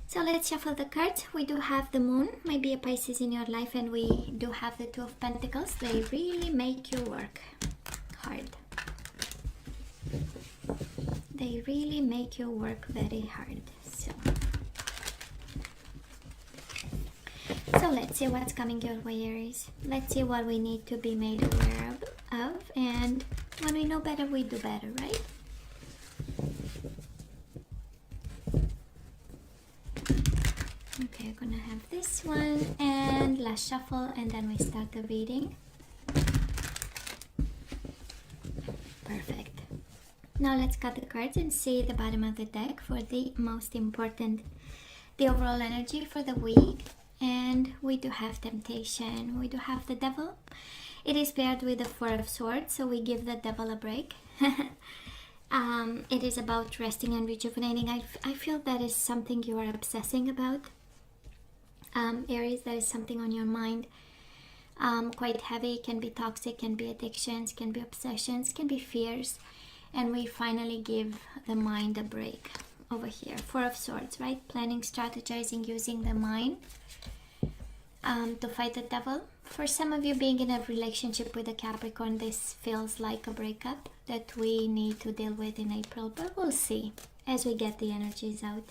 So let's shuffle the cards. We do have the moon, maybe a Pisces in your life, and we do have the Two of Pentacles. They really make you work hard. They really make you work very hard. So let's see what's coming your way, Aries. Let's see what we need to be made aware of. And when we know better, we do better, right? Okay, I'm gonna have this one and last shuffle, and then we start the reading. Perfect. Now let's cut the cards and see the bottom of the deck for the most important, the overall energy for the week. And we do have temptation. We do have the devil. It is paired with the Four of Swords, so we give the devil a break. It is about resting and rejuvenating. I feel that is something you are obsessing about. Aries, that is something on your mind. Quite heavy, can be toxic, can be addictions, can be obsessions, can be fears. And we finally give the mind a break over here. Four of Swords, right? Planning, strategizing, using the mind to fight the devil. For some of you being in a relationship with a Capricorn, this feels like a breakup that we need to deal with in April, but we'll see as we get the energies out.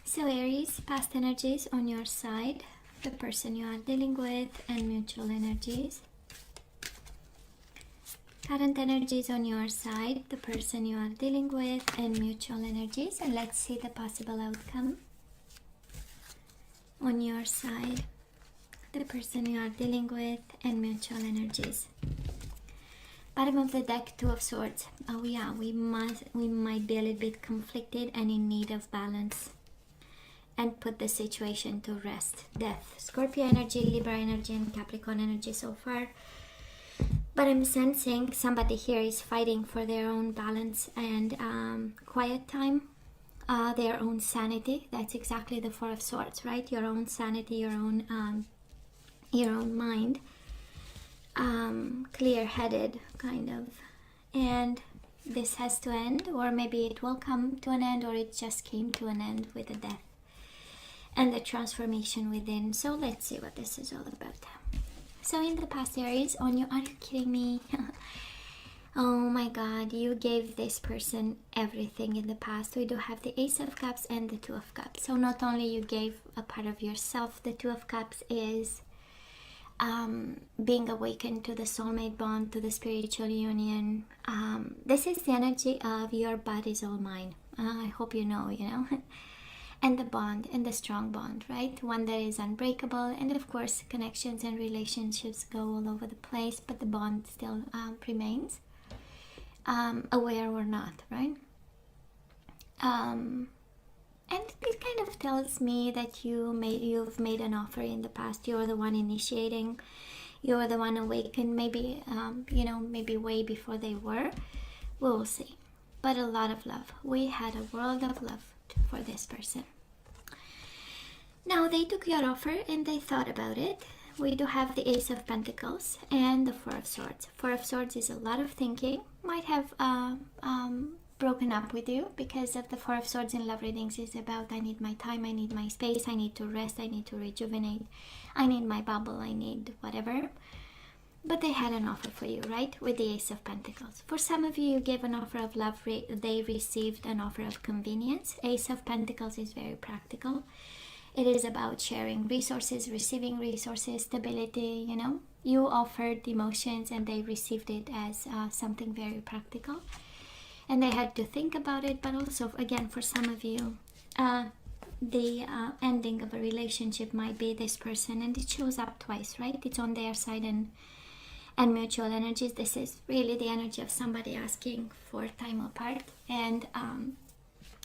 So Aries, past energies on your side, the person you are dealing with, and mutual energies. Current energies on your side, the person you are dealing with, and mutual energies. And let's see the possible outcome. On your side, the person you are dealing with, and mutual energies. Bottom of the deck, Two of Swords. Oh yeah, we might be a little bit conflicted and in need of balance. And put the situation to rest. Death. Scorpio energy, Libra energy, and Capricorn energy so far. But I'm sensing somebody here is fighting for their own balance and quiet time, their own sanity. That's exactly the Four of Swords, right? Your own sanity, your own mind, clear-headed, kind of. And this has to end, or maybe it will come to an end, or it just came to an end with the death and the transformation within. So let's see what this is all about. So in the past, Aries, on you, are you kidding me? Oh my God, you gave this person everything in the past. We do have the Ace of Cups and the Two of Cups. So not only you gave a part of yourself, the Two of Cups is being awakened to the soulmate bond, to the spiritual union. This is the energy of your body's all mine. I hope you know. And the bond, and the strong bond, right? One that is unbreakable. And of course, connections and relationships go all over the place, but the bond still remains, aware or not, right? And it kind of tells me that you've made an offer in the past. You're the one initiating. You're the one awakened. Maybe, maybe way before they were. We'll see. But a lot of love. We had a world of love for this person. Now they took your offer and they thought about it. We do have the Ace of Pentacles and the Four of Swords. Four of Swords is a lot of thinking. Might have broken up with you because of the Four of Swords in love readings is about I need my time, I need my space, I need to rest, I need to rejuvenate, I need my bubble, I need whatever. But they had an offer for you, right? With the Ace of Pentacles. For some of you, you gave an offer of love. They received an offer of convenience. Ace of Pentacles is very practical. It is about sharing resources, receiving resources, stability, You offered emotions and they received it as something very practical. And they had to think about it. But also, again, for some of you, the ending of a relationship might be this person. And it shows up twice, right? It's on their side and mutual energies. This is really the energy of somebody asking for time apart, and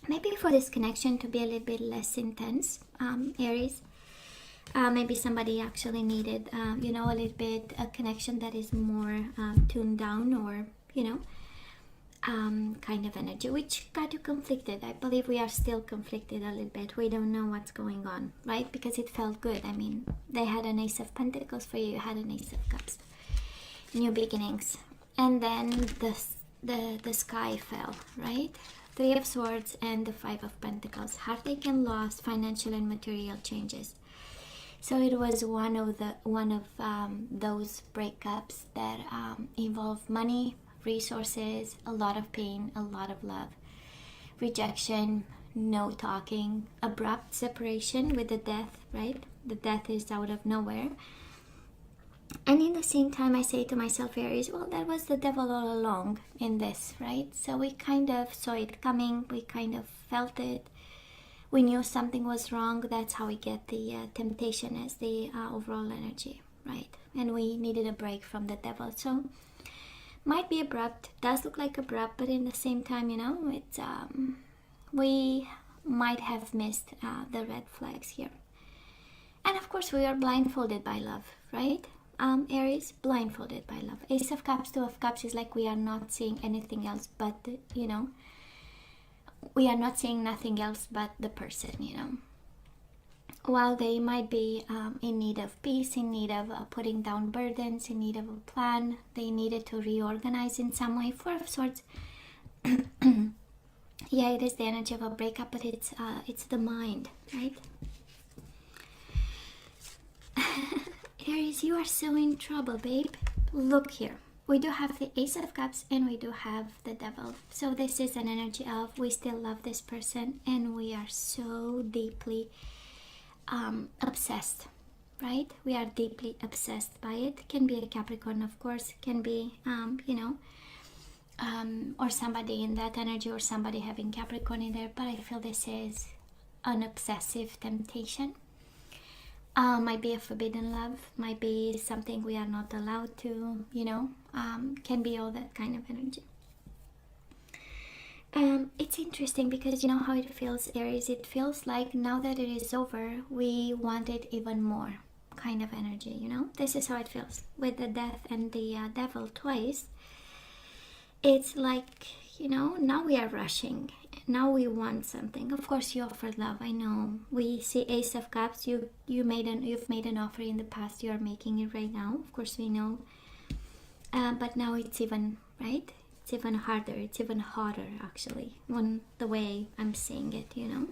maybe for this connection to be a little bit less intense, Aries. Maybe somebody actually needed, a little bit a connection that is more tuned down, or kind of energy, which got you conflicted. I believe we are still conflicted a little bit. We don't know what's going on, right? Because it felt good. I mean, they had an Ace of Pentacles for you, you had an Ace of Cups. New beginnings. And then the sky fell, right? Three of Swords and the Five of Pentacles. Heartache and loss, financial and material changes. So it was one of those breakups that involve money, resources, a lot of pain, a lot of love, rejection, no talking, abrupt separation with the death, right? The death is out of nowhere. And in the same time, I say to myself, Aries, well, that was the devil all along in this, right? So we kind of saw it coming. We kind of felt it. We knew something was wrong. That's how we get the temptation as the overall energy, right? And we needed a break from the devil. So might be abrupt. Does look like abrupt, but in the same time, you know, it's we might have missed the red flags here. And of course, we are blindfolded by love, right? Aries, blindfolded by love. Ace of Cups, Two of Cups is like we are not seeing anything else but, you know, we are not seeing nothing else but the person, you know. While they might be in need of peace, in need of putting down burdens, in need of a plan, they needed to reorganize in some way. Four of Swords. Yeah, it is the energy of a breakup, but it's the mind, right? Aries, you are so in trouble, babe. Look here. We do have the Ace of Cups and we do have the Devil. So this is an energy of we still love this person and we are so deeply obsessed, right? We are deeply obsessed by it. Can be a Capricorn, of course. Can be, you know, or somebody in that energy or somebody having Capricorn in there. But I feel this is an obsessive temptation. Might be a forbidden love, might be something we are not allowed to, you know, can be all that kind of energy. It's interesting because you know how it feels, Aries. It feels like now that it is over, we want it even more kind of energy, you know. This is how it feels with the Death and the Devil twice. It's like, you know, now we are rushing. Now we want something. Of course, you offered love. I know. We see Ace of Cups. You've made an offer in the past. You are making it right now. Of course, we know. But now it's even right. It's even harder. It's even hotter, actually. When the way I'm seeing it, you know.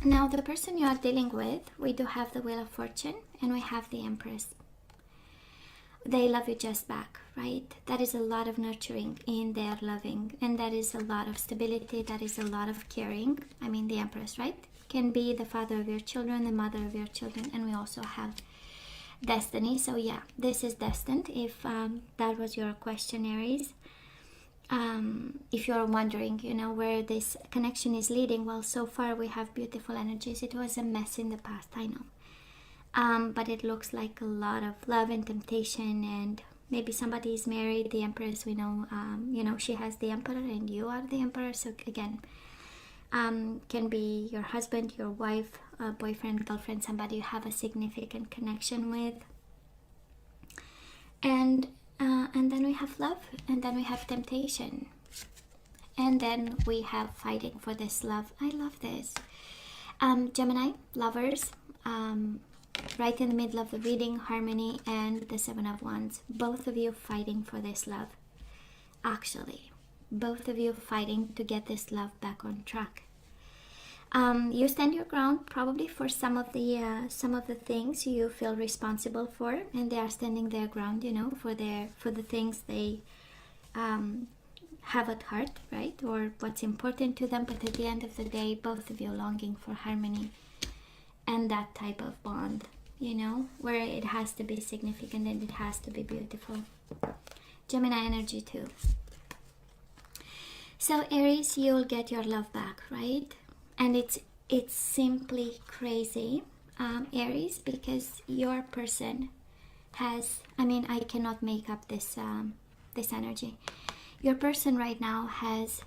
Now, the person you are dealing with, we do have the Wheel of Fortune and we have the Empress. They love you just back, right? That is a lot of nurturing in their loving, and that is a lot of stability, that is a lot of caring. I mean, the Empress, right? Can be the father of your children, the mother of your children, and we also have destiny. So yeah, this is destined. If that was your question, Aries, if you're wondering, you know, where this connection is leading, well, so far we have beautiful energies. It was a mess in the past, I know. But it looks like a lot of love and temptation, and maybe somebody is married. The Empress, we know, you know, she has the Emperor and you are the Emperor. So again, can be your husband, your wife, boyfriend, girlfriend, somebody you have a significant connection with. And then we have love, and then we have temptation, and then we have fighting for this love. I love this. Gemini, lovers, right in the middle of the reading, harmony and the Seven of Wands. Both of you fighting for this love. Actually, both of you fighting to get this love back on track. You stand your ground probably for some of the things you feel responsible for, and they are standing their ground, you know, for the things they have at heart, right, or what's important to them. But at the end of the day, both of you longing for harmony and that type of bond, you know, where it has to be significant and it has to be beautiful. Gemini energy too. So Aries, you'll get your love back, right? And it's simply crazy, Aries, because your person has, I mean, I cannot make up this this energy. Your person right now has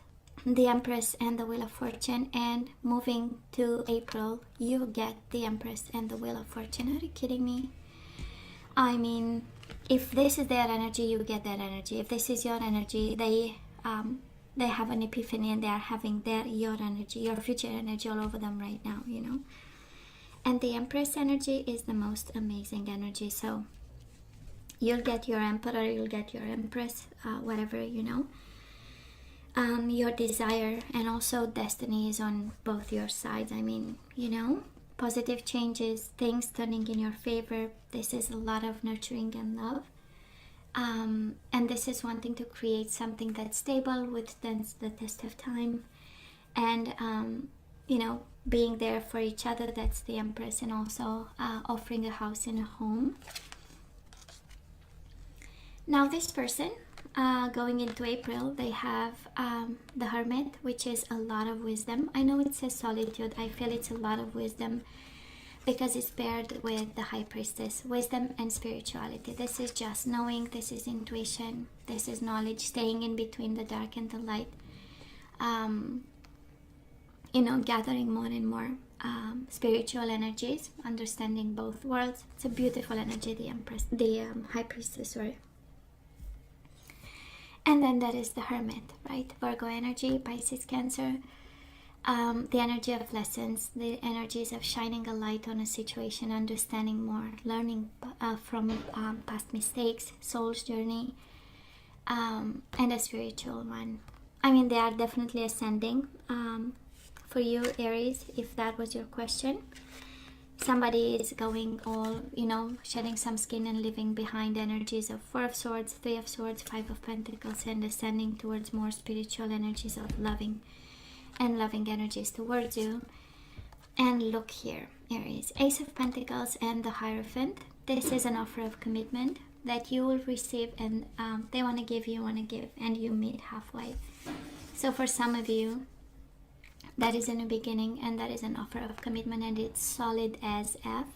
the Empress and the Wheel of Fortune, and moving to April, you get the Empress and the Wheel of Fortune. Are you kidding me? I mean, if this is their energy, you get that energy. If this is your energy, they have an epiphany and they are having your energy, your future energy all over them right now, you know. And the Empress energy is the most amazing energy. So you'll get your Emperor, you'll get your Empress, whatever, you know. your desire, and also destiny is on both your sides. I mean, you know, positive changes, things turning in your favor. This is a lot of nurturing and love. And this is wanting to create something that's stable, withstands the test of time, and you know, being there for each other. That's the Empress. And also offering a house and a home. Now this person, going into April, they have the Hermit, which is a lot of wisdom. I know it says solitude. I feel it's a lot of wisdom because it's paired with the High Priestess. Wisdom and spirituality. This is just knowing. This is intuition. This is knowledge. Staying in between the dark and the light. You know, gathering more and more spiritual energies, understanding both worlds. It's a beautiful energy, the Empress, the High Priestess, sorry. And then there is the Hermit, right? Virgo energy, Pisces, Cancer. The energy of lessons, the energies of shining a light on a situation, understanding more, learning from past mistakes, soul's journey, and a spiritual one. I mean, they are definitely ascending. For you, Aries, if that was your question, somebody is going all, you know, shedding some skin and leaving behind energies of Four of Swords, Three of Swords, Five of Pentacles, and ascending towards more spiritual energies of loving energies towards you. And look here, Aries, Ace of Pentacles and the Hierophant. This is an offer of commitment that you will receive, and they want to give, you want to give, and you meet halfway. So for some of you, that is in the beginning, and that is an offer of commitment, and it's solid as F,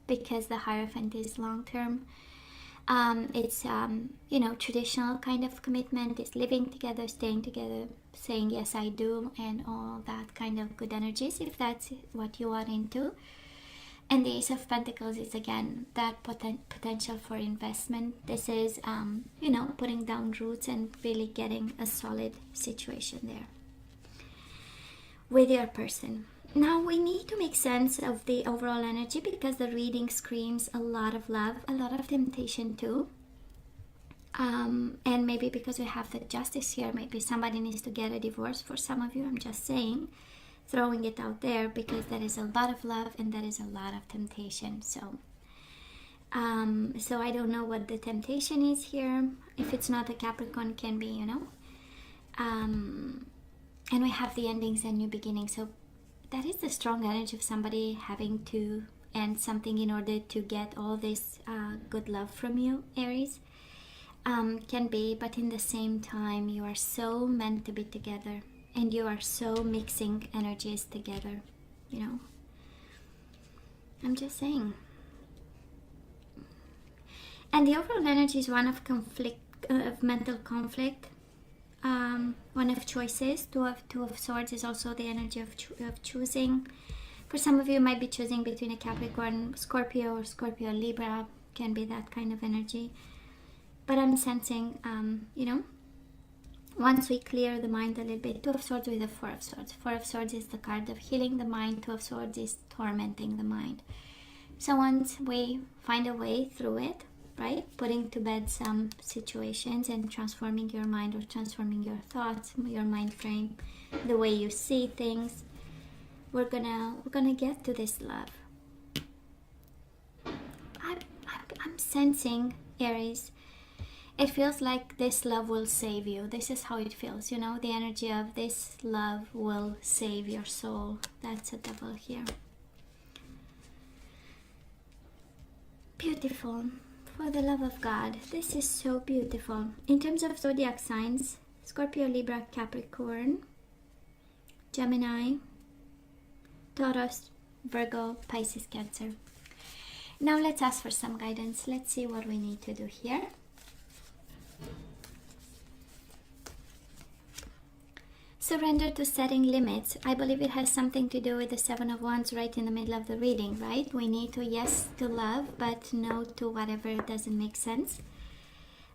because the Hierophant is long-term. It's you know, traditional kind of commitment. It's living together, staying together, saying yes I do, and all that kind of good energies, if that's what you are into. And the Ace of Pentacles is again that potential for investment. This is you know, putting down roots and really getting a solid situation there with your person. Now we need to make sense of the overall energy, because the reading screams a lot of love, a lot of temptation too. And maybe because we have the Justice here, maybe somebody needs to get a divorce for some of you. I'm just saying, throwing it out there, because there is a lot of love and there is a lot of temptation. So I don't know what the temptation is here. If it's not a Capricorn, can be, you know. And we have the endings and new beginnings. So that is the strong energy of somebody having to end something in order to get all this good love from you, Aries. Can be, but in the same time, you are so meant to be together, and you are so mixing energies together, you know. I'm just saying. And the overall energy is one of conflict, of mental conflict. One of choices. Two of Swords is also the energy of choosing. For some of you, might be choosing between a Capricorn, Scorpio, or Scorpio, Libra. Can be that kind of energy. But I'm sensing, you know, once we clear the mind a little bit, Two of Swords with the Four of Swords. Four of Swords is the card of healing the mind. Two of Swords is tormenting the mind. So once we find a way through it, right, putting to bed some situations and transforming your mind, or transforming your thoughts, your mind frame, the way you see things, we're gonna get to this love. I'm sensing, Aries, it feels like this love will save you. This is how it feels, you know, the energy of this love will save your soul. That's a Devil here. Beautiful. For the love of God, this is so beautiful. In terms of zodiac signs, Scorpio, Libra, Capricorn, Gemini, Taurus, Virgo, Pisces, Cancer. Now let's ask for some guidance. Let's see what we need to do here. Surrender to setting limits. I believe it has something to do with the Seven of Wands right in the middle of the reading, right? We need to yes to love, but no to whatever doesn't make sense,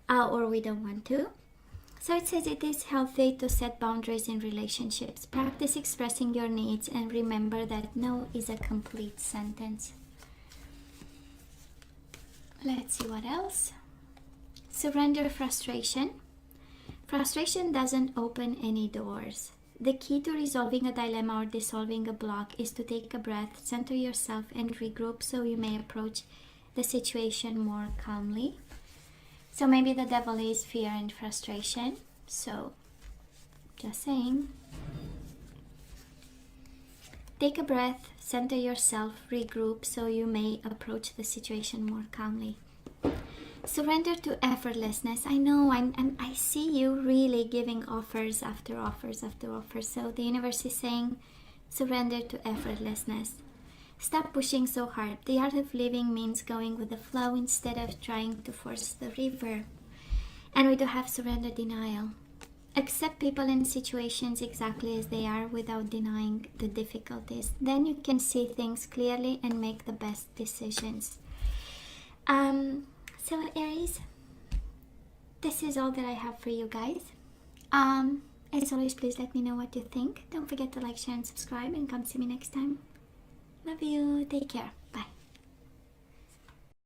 or we don't want to. So it says it is healthy to set boundaries in relationships. Practice expressing your needs, and remember that no is a complete sentence. Let's see what else. Surrender frustration. Frustration doesn't open any doors. The key to resolving a dilemma or dissolving a block is to take a breath, center yourself, and regroup so you may approach the situation more calmly. So maybe the devil is fear and frustration. So, just saying. Take a breath, center yourself, regroup so you may approach the situation more calmly. Surrender to effortlessness. I know, I see you really giving offers after offers after offers. So the universe is saying, surrender to effortlessness. Stop pushing so hard. The art of living means going with the flow instead of trying to force the river. And we do have surrender denial. Accept people and situations exactly as they are without denying the difficulties. Then you can see things clearly and make the best decisions. So Aries, this is all that I have for you guys. As always, please let me know what you think. Don't forget to like, share, and subscribe, and come see me next time. Love you. Take care. Bye.